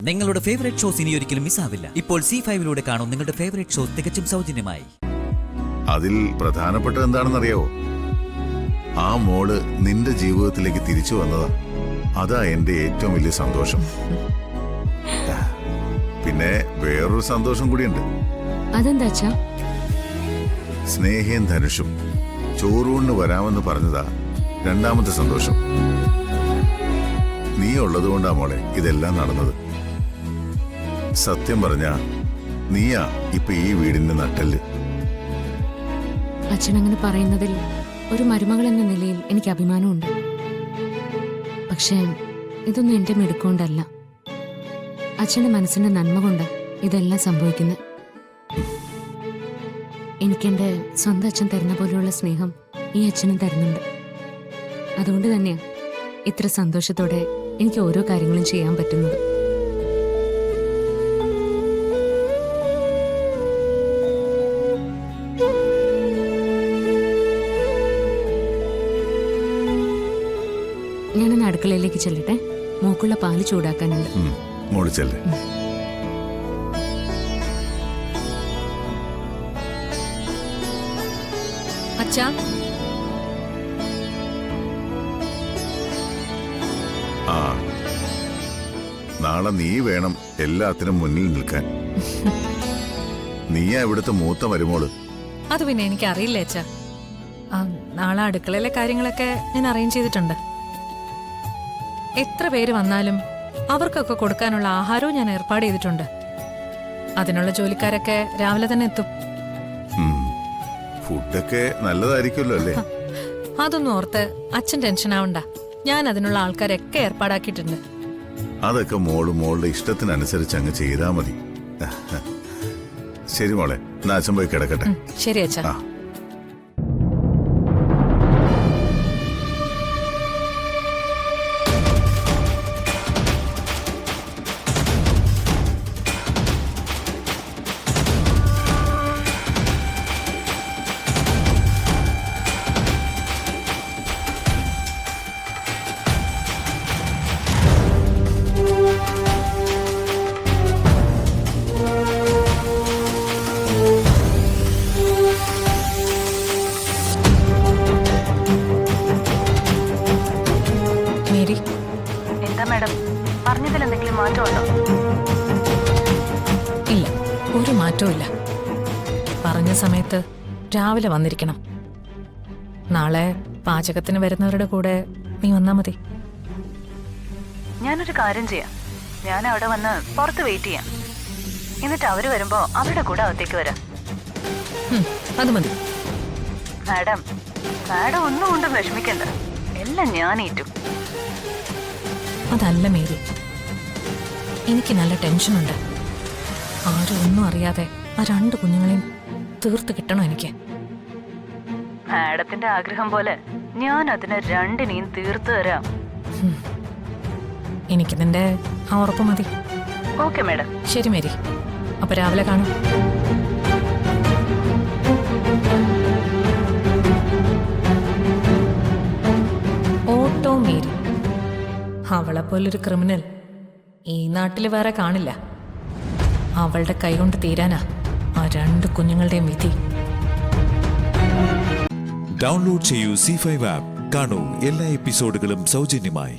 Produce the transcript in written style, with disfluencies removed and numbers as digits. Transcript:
നിങ്ങളുടെ favourite shows ഇനി ഒരിക്കലും മിസ്സാവില്ല. ഇപ്പോൾ C5-ലൂടെ കാണും നിങ്ങളുടെ ഫേവറേറ്റ് ഷോസ് തികച്ചും സൗജന്യമായി. അതിൽ പ്രധാനപ്പെട്ടത് എന്താണെന്നറിയാവോ? ആ മോള് നിന്റെ ജീവിതത്തിലേക്ക് തിരിച്ചു വന്നതാ. അതാ എന്റെ ഏറ്റവും വലിയ സന്തോഷം. പിന്നെ വേറൊരു സന്തോഷം കൂടിയുണ്ട്. അതെന്താ? സ്നേഹയും ധനുഷും ചോറൂണിന് വരാമെന്ന് പറഞ്ഞതാ രണ്ടാമത്തെ സന്തോഷം. നീ ഉള്ളതുകൊണ്ടാ മോളെ ഇതെല്ലാം നടന്നത്. സത്യം പറഞ്ഞ നീയാ ഇപ്പൊ ഈ വീടിന്റെ നട്ടെല്ല്. അച്ഛൻ അങ്ങനെ പറയുന്നതിൽ ഒരു മരുമകൾ എന്ന നിലയിൽ എനിക്ക് അഭിമാനമുണ്ട്. പക്ഷേ ഇതൊന്നും എന്റെ മിടുക്കൊണ്ടല്ല, അച്ഛന്റെ മനസ്സിന്റെ നന്മ കൊണ്ട് ഇതെല്ലാം സംഭവിക്കുന്നത്. എനിക്കെന്റെ സ്വന്തം അച്ഛൻ തരുന്ന പോലെയുള്ള സ്നേഹം ഈ അച്ഛനും തരുന്നുണ്ട്. അതുകൊണ്ട് തന്നെയാണ് ഇത്ര സന്തോഷത്തോടെ എനിക്ക് ഓരോ കാര്യങ്ങളും ചെയ്യാൻ പറ്റുന്നത്. ഞാനൊന്ന് അടുക്കളയിലേക്ക് ചെല്ലട്ടെ, മോക്കുള്ള പാല് ചൂടാക്കാനുണ്ട്. മോള് ചെല്ല്. അച്ഛാ, ആ നാളെ നീ വേണം എല്ലാത്തിനും മുന്നിൽ നിൽക്കാൻ. നീയാ ഇവിടുത്തെ മൂത്ത മരുമോള്. അത് പിന്നെ എനിക്ക് അറിയില്ല അച്ഛാ. നാളെ അടുക്കളയിലെ കാര്യങ്ങളൊക്കെ ഞാൻ അറേഞ്ച് ചെയ്തിട്ടുണ്ട്. എത്ര പേര് വന്നാലും അവർക്കൊക്കെ കൊടുക്കാനുള്ള ആഹാരവും ഞാൻ ഏർപ്പാട് ചെയ്തിട്ടുണ്ട്. അതിനുള്ള ജോലിക്കാരൊക്കെ രാവിലെ തന്നെ എത്തും. ഫുഡൊക്കെ നല്ലതായിരിക്കുമല്ലോ അല്ലേ? അതൊന്നും ഓർത്ത് അച്ഛൻ ടെൻഷൻ ആവണ്ട. ഞാൻ അതിനുള്ള ആൾക്കാരൊക്കെ ഏർപ്പാടാക്കിയിട്ടുണ്ട്. അതൊക്കെ മോളുടെ ഇഷ്ടത്തിനനുസരിച്ച് അങ്ങ് ചെയ്താൽ മതി. ശരി മോളെ, എന്നാ അച്ഛൻ പോയി കിടക്കട്ടെ. ശരി അച്ഛാ. എന്താ മാഡം, പറഞ്ഞതിൽ എന്തെങ്കിലും മാറ്റമുണ്ടോ? ഇല്ല, ഒരു മാറ്റവും ഇല്ല. പറഞ്ഞ സമയത്ത് രാവിലെ വന്നിരിക്കണം. നാളെ പാചകത്തിന് വരുന്നവരുടെ കൂടെ നീ വന്നാ മതി. ഞാനൊരു കാര്യം ചെയ്യാം, ഞാൻ അവിടെ വന്ന് പുറത്ത് വെയിറ്റ് ചെയ്യാം. എന്നിട്ട് അവര് വരുമ്പോ അവരുടെ കൂടെ അകത്തേക്ക് വരാം. അത് മതി. മാഡം ഒന്നും കൊണ്ടും വിഷമിക്കണ്ട, എല്ലാം ഞാൻ ഏറ്റു. അതല്ല മേരി, എനിക്ക് നല്ല ടെൻഷനുണ്ട്. ആരും ഒന്നും അറിയാതെ ആ 2 കുഞ്ഞുങ്ങളെയും തീർത്ത് കിട്ടണം എനിക്ക്. മാഡത്തിന്റെ ആഗ്രഹം പോലെ ഞാൻ അതിനെ 2നെയും തീർത്തു തരാം. എനിക്ക് നിന്റെ ആ ഉറപ്പ് മതി. Okay madam. ശരി മേരി, അപ്പൊ രാവിലെ കാണാം. ഓട്ടോ മേരി, അവളെപ്പോലൊരു ക്രിമിനൽ ഈ നാട്ടിൽ വേറെ കാണില്ല. അവളുടെ കൈകൊണ്ട് തീരാനാ ആ 2 കുഞ്ഞുങ്ങളുടെയും വിധി. ഡൗൺലോഡ് ചെയ്യൂ C5 ആപ്പ്. കാണൂ എല്ലാ എപ്പിസോഡുകളും സൗജന്യമായി.